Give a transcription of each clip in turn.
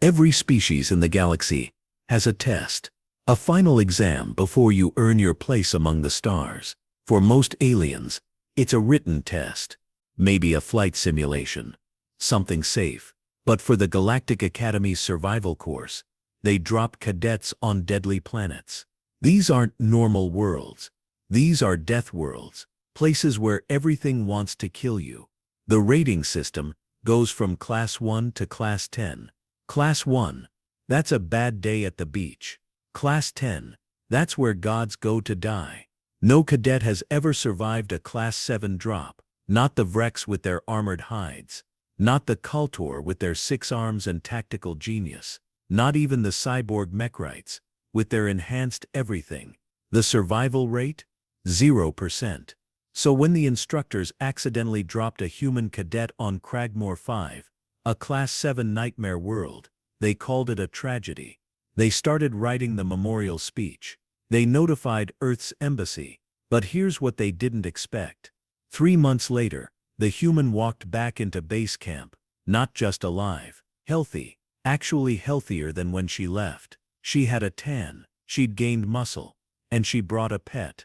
Every species in the galaxy has a test, a final exam before you earn your place among the stars. For most aliens, it's a written test, maybe a flight simulation, something safe. But for the Galactic Academy's survival course, they drop cadets on deadly planets. These aren't normal worlds. These are death worlds, places where everything wants to kill you. The rating system goes from Class 1 to Class 10. Class 1, that's a bad day at the beach. Class 10, that's where gods go to die. No cadet has ever survived a Class 7 drop, not the Vrex with their armored hides, not the Kultor with their 6 arms and tactical genius, not even the cyborg mechrites with their enhanced everything. The survival rate? 0%. So when the instructors accidentally dropped a human cadet on Cragmore 5, a Class 7 nightmare world, they called it a tragedy. They started writing the memorial speech. They notified Earth's embassy. But here's what they didn't expect. 3 months later, the human walked back into base camp, not just alive, healthy, actually healthier than when she left. She had a tan, she'd gained muscle, and she brought a pet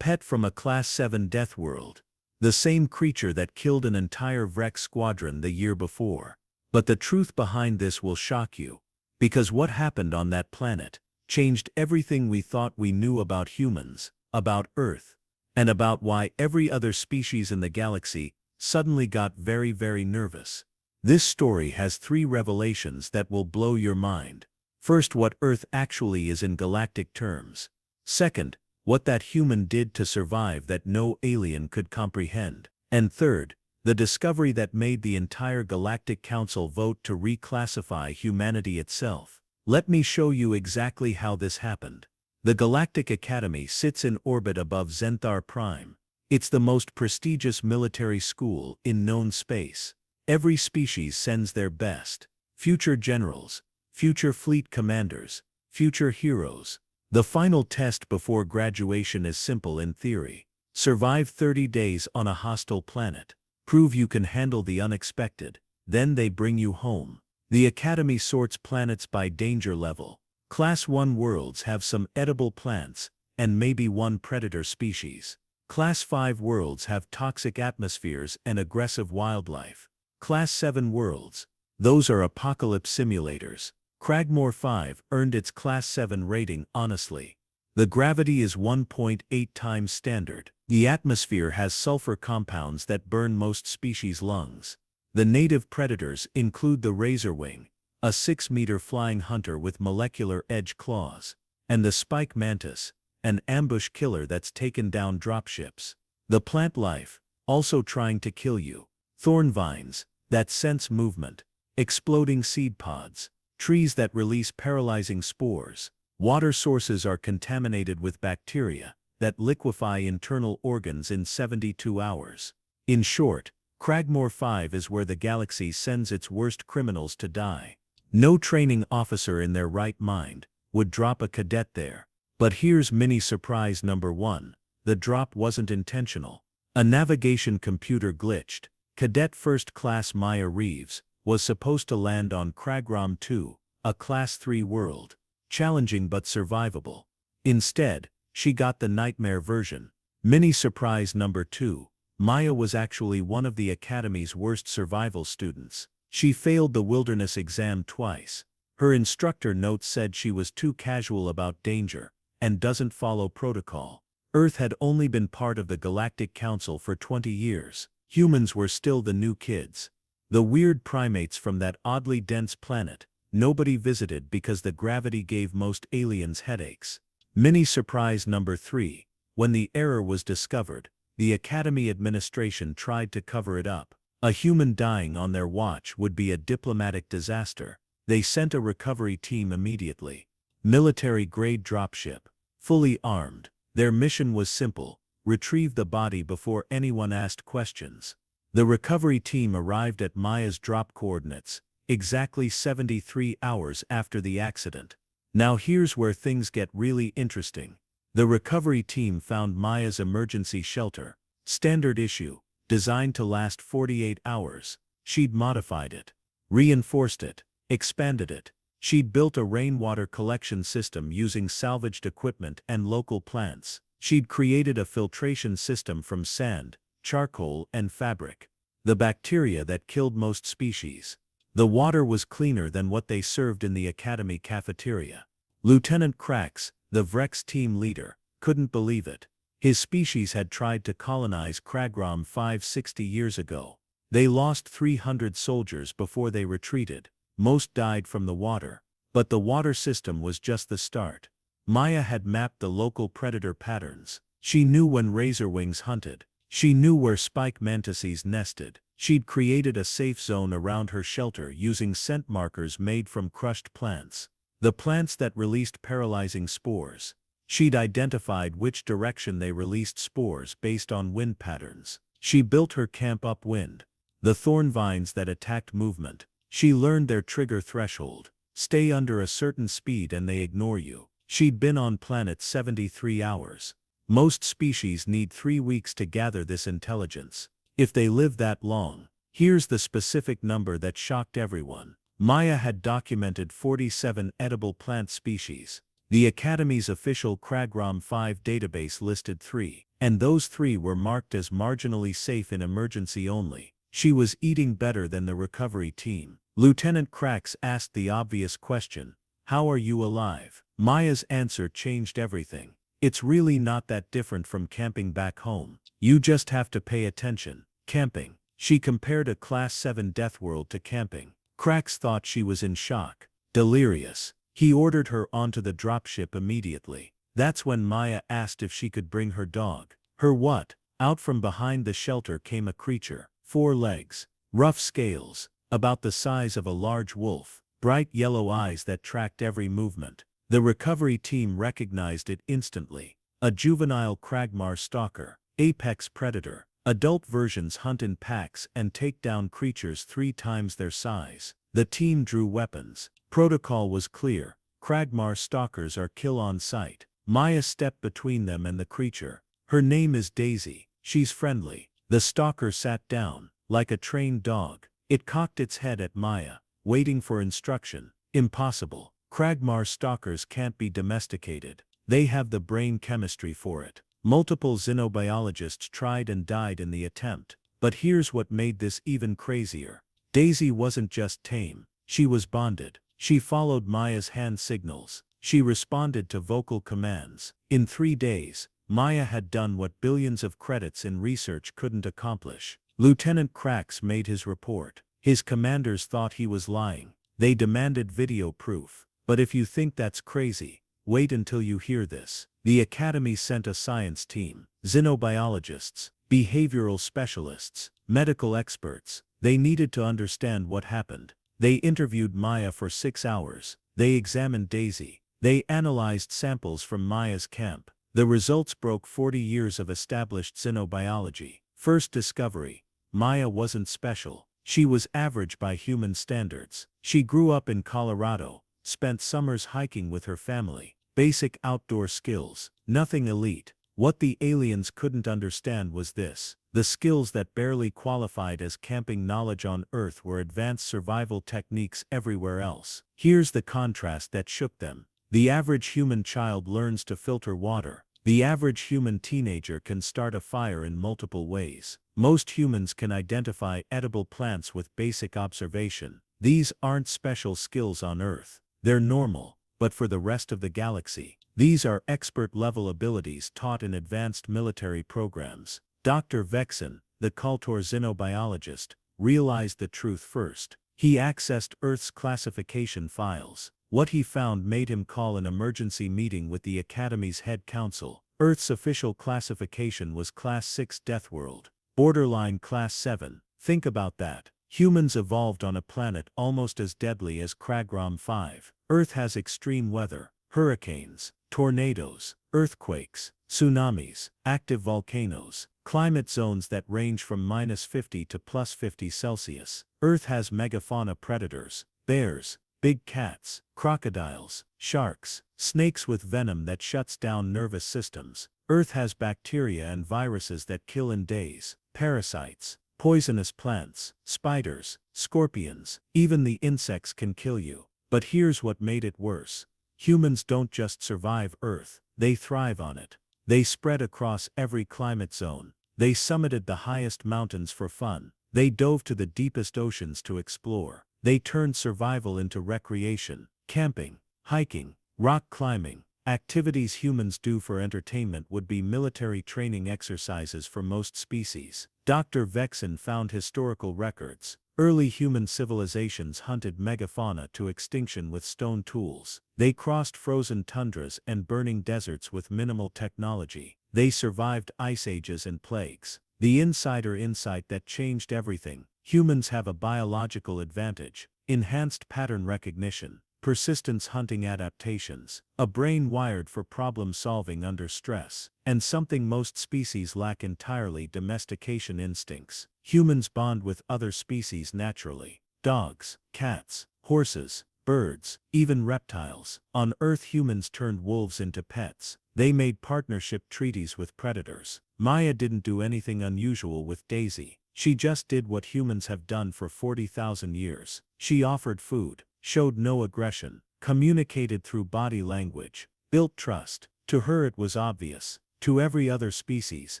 from a Class 7 death world, the same creature that killed an entire Vrex squadron the year before. But the truth behind this will shock you, because what happened on that planet changed everything we thought we knew about humans, about Earth, and about why every other species in the galaxy suddenly got very, very nervous. This story has 3 revelations that will blow your mind. First, what Earth actually is in galactic terms. Second, what that human did to survive that no alien could comprehend. And third, the discovery that made the entire Galactic Council vote to reclassify humanity itself. Let me show you exactly how this happened. The Galactic Academy sits in orbit above Zenthar Prime. It's the most prestigious military school in known space. Every species sends their best. Future generals, future fleet commanders, future heroes. The final test before graduation is simple in theory. Survive 30 days on a hostile planet. Prove you can handle the unexpected. Then they bring you home. The Academy sorts planets by danger level. Class 1 worlds have some edible plants, and maybe 1 predator species. Class 5 worlds have toxic atmospheres and aggressive wildlife. Class 7 worlds, those are apocalypse simulators. Cragmore 5 earned its Class 7 rating honestly. The gravity is 1.8 times standard. The atmosphere has sulfur compounds that burn most species' lungs. The native predators include the razorwing, a 6-meter flying hunter with molecular edge claws, and the spike mantis, an ambush killer that's taken down dropships. The plant life, also trying to kill you. Thorn vines, that sense movement. Exploding seed pods. Trees that release paralyzing spores. Water sources are contaminated with bacteria that liquefy internal organs in 72 hours. In short, Cragmore 5 is where the galaxy sends its worst criminals to die. No training officer in their right mind would drop a cadet there. But here's mini surprise number 1. The drop wasn't intentional. A navigation computer glitched. Cadet First Class Maya Reeves was supposed to land on Cragram 2, a Class 3 world. Challenging but survivable. Instead, she got the nightmare version. Mini surprise number 2. Maya was actually one of the Academy's worst survival students. She failed the wilderness exam twice. Her instructor notes said she was too casual about danger and doesn't follow protocol. Earth had only been part of the Galactic Council for 20 years. Humans were still the new kids. The weird primates from that oddly dense planet nobody visited because the gravity gave most aliens headaches. Mini surprise number 3. When the error was discovered, the Academy administration tried to cover it up. A human dying on their watch would be a diplomatic disaster. They sent a recovery team immediately. Military-grade dropship. Fully armed. Their mission was simple: retrieve the body before anyone asked questions. The recovery team arrived at Maya's drop coordinates exactly 73 hours after the accident. Now here's where things get really interesting. The recovery team found Maya's emergency shelter. Standard issue, designed to last 48 hours. She'd modified it, reinforced it, expanded it, She'd built a rainwater collection system using salvaged equipment and local plants. She'd created a filtration system from sand, charcoal, and fabric. The bacteria that killed most species. The water was cleaner than what they served in the Academy cafeteria. Lieutenant Krax, the Vrex team leader, couldn't believe it. His species had tried to colonize Kragram 560 years ago. They lost 300 soldiers before they retreated. Most died from the water. But the water system was just the start. Maya had mapped the local predator patterns. She knew when razorwings hunted. She knew where spike mantises nested. She'd created a safe zone around her shelter using scent markers made from crushed plants. The plants that released paralyzing spores. She'd identified which direction they released spores based on wind patterns. She built her camp upwind. The thorn vines that attacked movement. She learned their trigger threshold. Stay under a certain speed and they ignore you. She'd been on planet 73 hours. Most species need 3 weeks to gather this intelligence. If they live that long. Here's the specific number that shocked everyone. Maya had documented 47 edible plant species. The Academy's official Kragram 5 database listed 3, and those 3 were marked as marginally safe in emergency only. She was eating better than the recovery team. Lieutenant Krax asked the obvious question, "How are you alive?" Maya's answer changed everything. "It's really not that different from camping back home. You just have to pay attention." Camping. She compared a Class-7 Deathworld to camping. Krax thought she was in shock. Delirious. He ordered her onto the dropship immediately. That's when Maya asked if she could bring her dog. Her what? Out from behind the shelter came a creature. 4 legs. Rough scales. About the size of a large wolf. Bright yellow eyes that tracked every movement. The recovery team recognized it instantly. A juvenile Kragmar stalker. Apex predator. Adult versions hunt in packs and take down creatures 3 times their size. The team drew weapons. Protocol was clear. Kragmar stalkers are kill on sight. Maya stepped between them and the creature. Her name is Daisy. She's friendly. The stalker sat down, like a trained dog. It cocked its head at Maya, waiting for instruction. Impossible. Kragmar stalkers can't be domesticated. They have the brain chemistry for it. Multiple xenobiologists tried and died in the attempt. But here's what made this even crazier. Daisy wasn't just tame. She was bonded. She followed Maya's hand signals. She responded to vocal commands. In 3 days, Maya had done what billions of credits in research couldn't accomplish. Lieutenant Krax made his report. His commanders thought he was lying. They demanded video proof. But if you think that's crazy, wait until you hear this. The Academy sent a science team. Xenobiologists, behavioral specialists, medical experts. They needed to understand what happened. They interviewed Maya for 6 hours. They examined Daisy. They analyzed samples from Maya's camp. The results broke 40 years of established xenobiology. First discovery. Maya wasn't special. She was average by human standards. She grew up in Colorado, spent summers hiking with her family. Basic outdoor skills. Nothing elite. What the aliens couldn't understand was this. The skills that barely qualified as camping knowledge on Earth were advanced survival techniques everywhere else. Here's the contrast that shook them. The average human child learns to filter water. The average human teenager can start a fire in multiple ways. Most humans can identify edible plants with basic observation. These aren't special skills on Earth. They're normal. But for the rest of the galaxy, these are expert-level abilities taught in advanced military programs. Dr. Vexen, the Kultor xenobiologist, realized the truth first. He accessed Earth's classification files. What he found made him call an emergency meeting with the Academy's head council. Earth's official classification was Class 6 Deathworld. Borderline Class 7. Think about that. Humans evolved on a planet almost as deadly as Kragram 5. Earth has extreme weather, hurricanes, tornadoes, earthquakes, tsunamis, active volcanoes, climate zones that range from -50 to +50 Celsius. Earth has megafauna predators, bears, big cats, crocodiles, sharks, snakes with venom that shuts down nervous systems. Earth has bacteria and viruses that kill in days, parasites, poisonous plants, spiders, scorpions. Even the insects can kill you. But here's what made it worse. Humans don't just survive Earth, they thrive on it. They spread across every climate zone. They summited the highest mountains for fun. They dove to the deepest oceans to explore. They turned survival into recreation, camping, hiking, rock climbing. Activities humans do for entertainment would be military training exercises for most species. Dr. Vexen found historical records. Early human civilizations hunted megafauna to extinction with stone tools. They crossed frozen tundras and burning deserts with minimal technology. They survived ice ages and plagues. The insider insight that changed everything. Humans have a biological advantage: enhanced pattern recognition, persistence hunting adaptations, a brain wired for problem solving under stress, and something most species lack entirely: domestication instincts. Humans bond with other species naturally. Dogs, cats, horses, birds, even reptiles. On Earth, humans turned wolves into pets. They made partnership treaties with predators. Maya didn't do anything unusual with Daisy. She just did what humans have done for 40,000 years. She offered food, showed no aggression, communicated through body language, built trust. To her it was obvious. To every other species,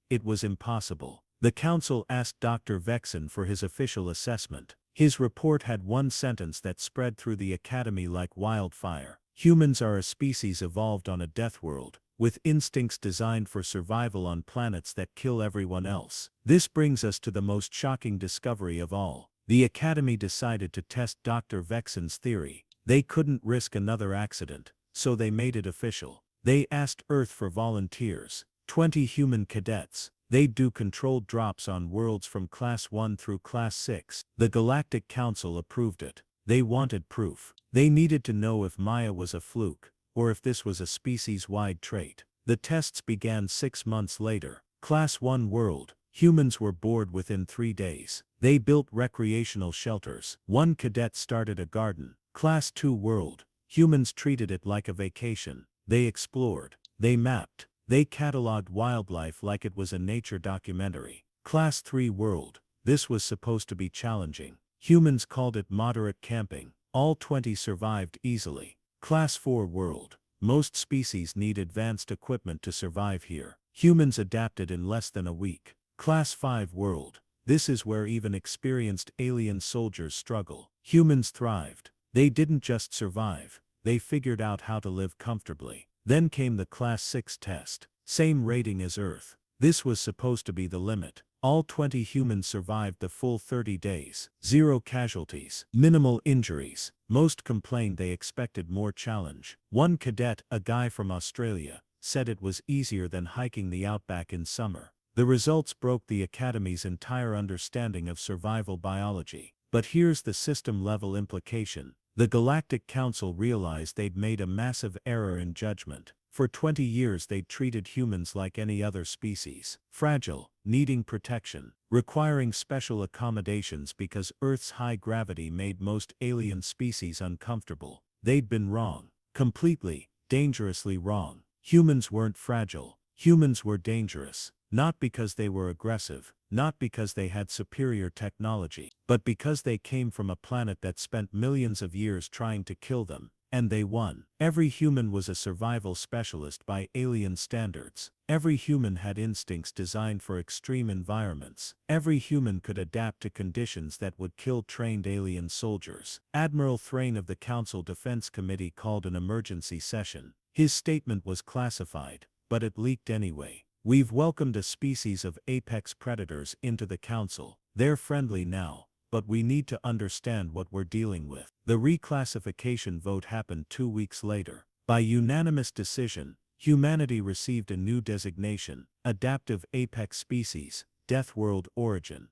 it was impossible. The council asked Dr. Vexen for his official assessment. His report had one sentence that spread through the academy like wildfire. Humans are a species evolved on a death world, with instincts designed for survival on planets that kill everyone else. This brings us to the most shocking discovery of all. The academy decided to test Dr. Vexen's theory. They couldn't risk another accident, so they made it official. They asked Earth for volunteers, 20 human cadets. They'd do controlled drops on worlds from Class 1 through Class 6. The Galactic Council approved it. They wanted proof. They needed to know if Maya was a fluke, or if this was a species-wide trait. The tests began 6 months later. Class 1 world. Humans were bored within 3 days. They built recreational shelters. One cadet started a garden. Class 2 world. Humans treated it like a vacation. They explored. They mapped. They cataloged wildlife like it was a nature documentary. Class 3 world. This was supposed to be challenging. Humans called it moderate camping. All 20 survived easily. Class 4 world. Most species need advanced equipment to survive here. Humans adapted in less than a week. Class 5 world. This is where even experienced alien soldiers struggle. Humans thrived. They didn't just survive, they figured out how to live comfortably. Then came the Class 6 test. Same rating as Earth. This was supposed to be the limit. All 20 humans survived the full 30 days. 0 casualties. Minimal injuries. Most complained they expected more challenge. One cadet, a guy from Australia, said it was easier than hiking the outback in summer. The results broke the Academy's entire understanding of survival biology. But here's the system-level implication. The Galactic Council realized they'd made a massive error in judgment. For 20 years they'd treated humans like any other species. Fragile, needing protection, requiring special accommodations because Earth's high gravity made most alien species uncomfortable. They'd been wrong. Completely, dangerously wrong. Humans weren't fragile. Humans were dangerous. Not because they were aggressive, not because they had superior technology, but because they came from a planet that spent millions of years trying to kill them, and they won. Every human was a survival specialist by alien standards. Every human had instincts designed for extreme environments. Every human could adapt to conditions that would kill trained alien soldiers. Admiral Thrain of the Council Defense Committee called an emergency session. His statement was classified, but it leaked anyway. We've welcomed a species of apex predators into the council. They're friendly now, but we need to understand what we're dealing with. The reclassification vote happened 2 weeks later. By unanimous decision, humanity received a new designation: Adaptive Apex Species, Deathworld Origin.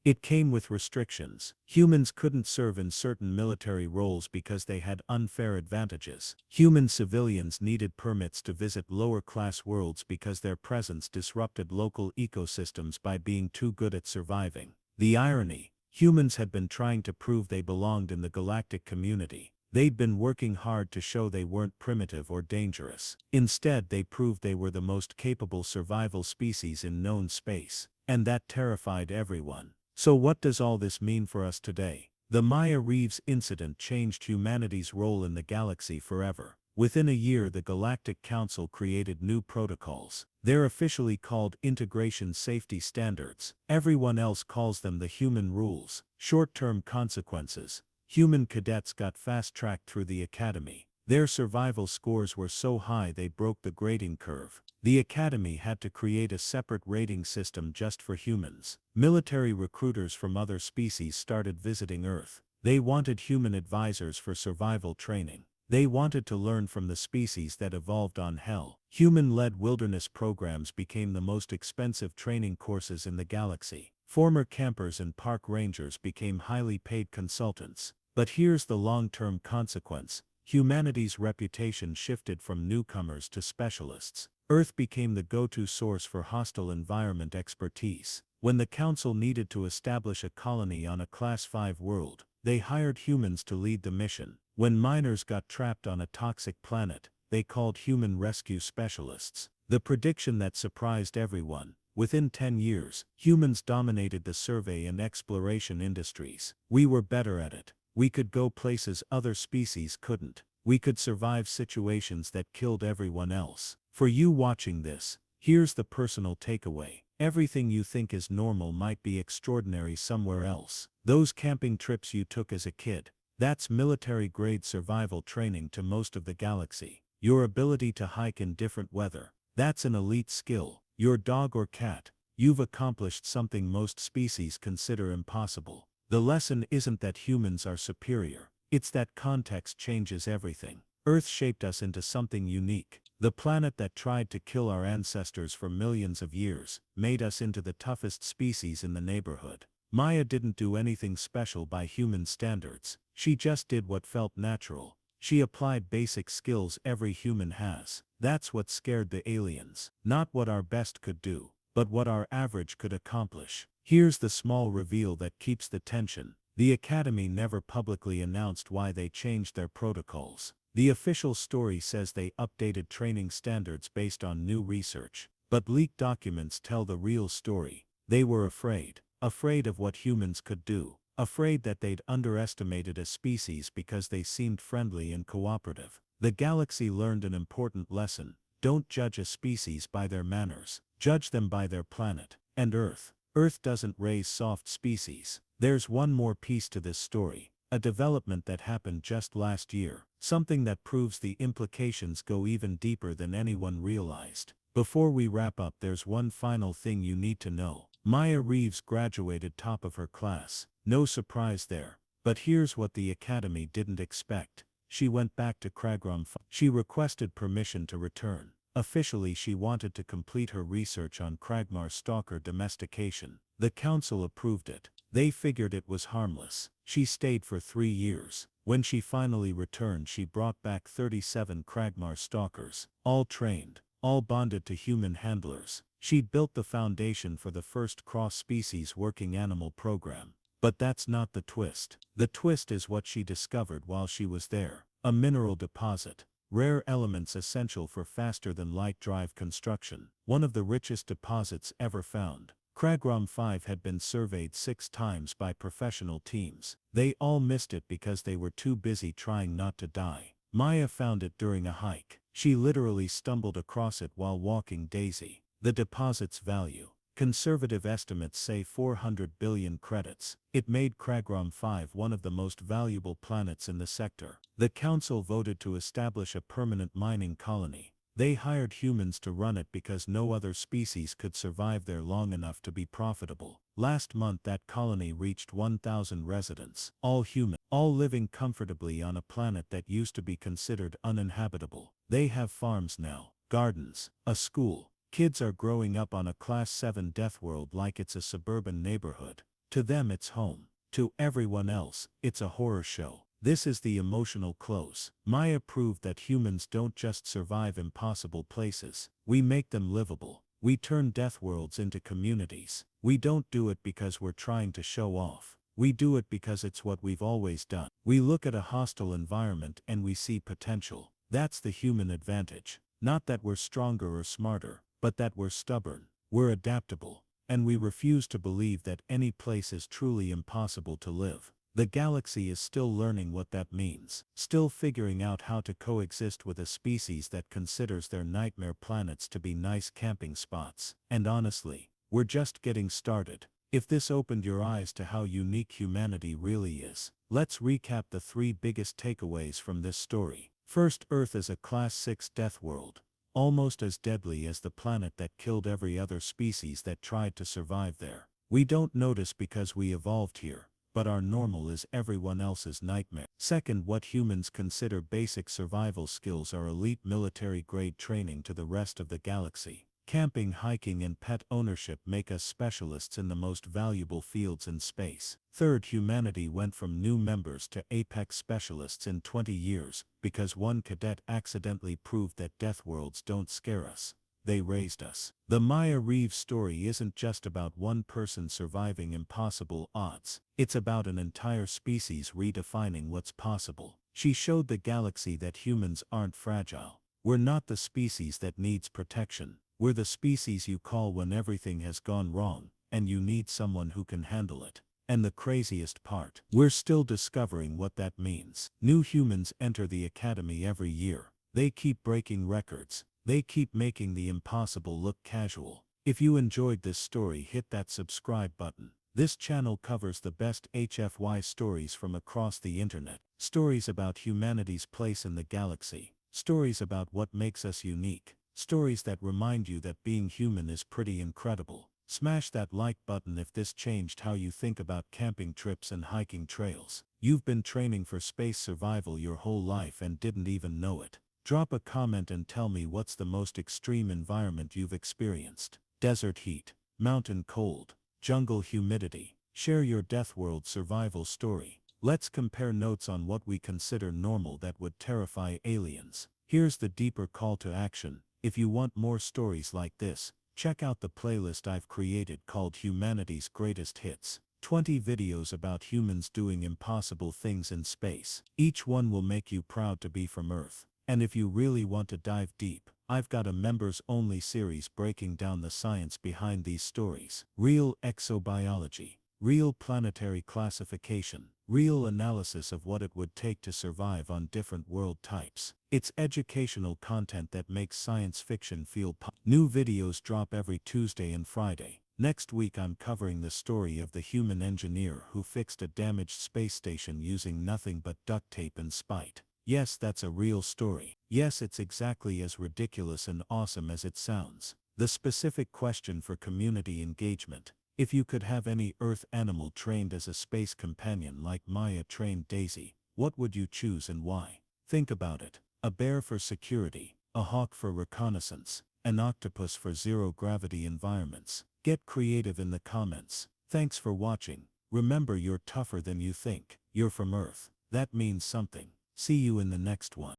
It came with restrictions. Humans couldn't serve in certain military roles because they had unfair advantages. Human civilians needed permits to visit lower-class worlds because their presence disrupted local ecosystems by being too good at surviving. The irony: humans had been trying to prove they belonged in the galactic community. They'd been working hard to show they weren't primitive or dangerous. Instead, they proved they were the most capable survival species in known space. And that terrified everyone. So what does all this mean for us today? The Maya Reeves incident changed humanity's role in the galaxy forever. Within a year, the Galactic Council created new protocols. They're officially called Integration Safety Standards. Everyone else calls them the human rules. Short-term consequences. Human cadets got fast-tracked through the academy. Their survival scores were so high they broke the grading curve. The academy had to create a separate rating system just for humans. Military recruiters from other species started visiting Earth. They wanted human advisors for survival training. They wanted to learn from the species that evolved on Hell. Human-led wilderness programs became the most expensive training courses in the galaxy. Former campers and park rangers became highly paid consultants. But here's the long-term consequence. Humanity's reputation shifted from newcomers to specialists. Earth became the go-to source for hostile environment expertise. When the Council needed to establish a colony on a Class-5 world, they hired humans to lead the mission. When miners got trapped on a toxic planet, they called human rescue specialists. The prediction that surprised everyone: within 10 years, humans dominated the survey and exploration industries. We were better at it. We could go places other species couldn't. We could survive situations that killed everyone else. For you watching this, here's the personal takeaway. Everything you think is normal might be extraordinary somewhere else. Those camping trips you took as a kid, that's military-grade survival training to most of the galaxy. Your ability to hike in different weather, that's an elite skill. Your dog or cat, you've accomplished something most species consider impossible. The lesson isn't that humans are superior, it's that context changes everything. Earth shaped us into something unique. The planet that tried to kill our ancestors for millions of years made us into the toughest species in the neighborhood. Maya didn't do anything special by human standards. She just did what felt natural. She applied basic skills every human has. That's what scared the aliens. Not what our best could do, but what our average could accomplish. Here's the small reveal that keeps the tension. The Academy never publicly announced why they changed their protocols. The official story says they updated training standards based on new research. But leaked documents tell the real story. They were afraid. Afraid of what humans could do. Afraid that they'd underestimated a species because they seemed friendly and cooperative. The galaxy learned an important lesson. Don't judge a species by their manners. Judge them by their planet. And Earth. Earth doesn't raise soft species. There's one more piece to this story. A development that happened just last year. Something that proves the implications go even deeper than anyone realized. Before we wrap up, there's one final thing you need to know. Maya Reeves graduated top of her class. No surprise there. But here's what the Academy didn't expect. She went back to Kragrom 5. She requested permission to return. Officially, she wanted to complete her research on Kragmar stalker domestication. The Council approved it. They figured it was harmless. She stayed for 3 years. When she finally returned, she brought back 37 Kragmar stalkers, all trained, all bonded to human handlers. She'd built the foundation for the first cross-species working animal program. But that's not the twist. The twist is what she discovered while she was there. A mineral deposit. Rare elements essential for faster-than-light drive construction. One of the richest deposits ever found. Kragrom 5 had been surveyed 6 times by professional teams. They all missed it because they were too busy trying not to die. Maya found it during a hike. She literally stumbled across it while walking Daisy. The deposit's value. Conservative estimates say 400 billion credits. It made Kragrom 5 one of the most valuable planets in the sector. The Council voted to establish a permanent mining colony. They hired humans to run it because no other species could survive there long enough to be profitable. Last month that colony reached 1,000 residents, all human, all living comfortably on a planet that used to be considered uninhabitable. They have farms now, gardens, a school. Kids are growing up on a Class-7 Deathworld like it's a suburban neighborhood. To them it's home. To everyone else, it's a horror show. This is the emotional close. Maya proved that humans don't just survive impossible places. We make them livable. We turn Deathworlds into communities. We don't do it because we're trying to show off. We do it because it's what we've always done. We look at a hostile environment and we see potential. That's the human advantage. Not that we're stronger or smarter, but that we're stubborn, we're adaptable, and we refuse to believe that any place is truly impossible to live. The galaxy is still learning what that means, still figuring out how to coexist with a species that considers their nightmare planets to be nice camping spots. And honestly, we're just getting started. If this opened your eyes to how unique humanity really is, let's recap the 3 biggest takeaways from this story. First, Earth is a Class 6 death world, almost as deadly as the planet that killed every other species that tried to survive there. We don't notice because we evolved here, but our normal is everyone else's nightmare. Second, what humans consider basic survival skills are elite military-grade training to the rest of the galaxy. Camping, hiking, and pet ownership make us specialists in the most valuable fields in space. Third, humanity went from new members to apex specialists in 20 years, because one cadet accidentally proved that Deathworlds don't scare us. They raised us. The Maya Reeves story isn't just about one person surviving impossible odds. It's about an entire species redefining what's possible. She showed the galaxy that humans aren't fragile. We're not the species that needs protection. We're the species you call when everything has gone wrong, and you need someone who can handle it. And the craziest part, we're still discovering what that means. New humans enter the academy every year. They keep breaking records. They keep making the impossible look casual. If you enjoyed this story, hit that subscribe button. This channel covers the best HFY stories from across the internet. Stories about humanity's place in the galaxy. Stories about what makes us unique. Stories that remind you that being human is pretty incredible. Smash that like button if this changed how you think about camping trips and hiking trails. You've been training for space survival your whole life and didn't even know it. Drop a comment and tell me what's the most extreme environment you've experienced. Desert heat, mountain cold, jungle humidity. Share your Deathworld survival story. Let's compare notes on what we consider normal that would terrify aliens. Here's the deeper call to action. If you want more stories like this, check out the playlist I've created called Humanity's Greatest Hits. 20 videos about humans doing impossible things in space. Each one will make you proud to be from Earth. And if you really want to dive deep, I've got a members-only series breaking down the science behind these stories. Real exobiology, real planetary classification, real analysis of what it would take to survive on different world types. It's educational content that makes science fiction feel New videos drop every Tuesday and Friday. Next week I'm covering the story of the human engineer who fixed a damaged space station using nothing but duct tape and spite. Yes, that's a real story. Yes, it's exactly as ridiculous and awesome as it sounds. The specific question for community engagement. If you could have any Earth animal trained as a space companion like Maya trained Daisy, what would you choose and why? Think about it. A bear for security, a hawk for reconnaissance, an octopus for zero-gravity environments. Get creative in the comments. Thanks for watching. Remember, you're tougher than you think. You're from Earth. That means something. See you in the next one.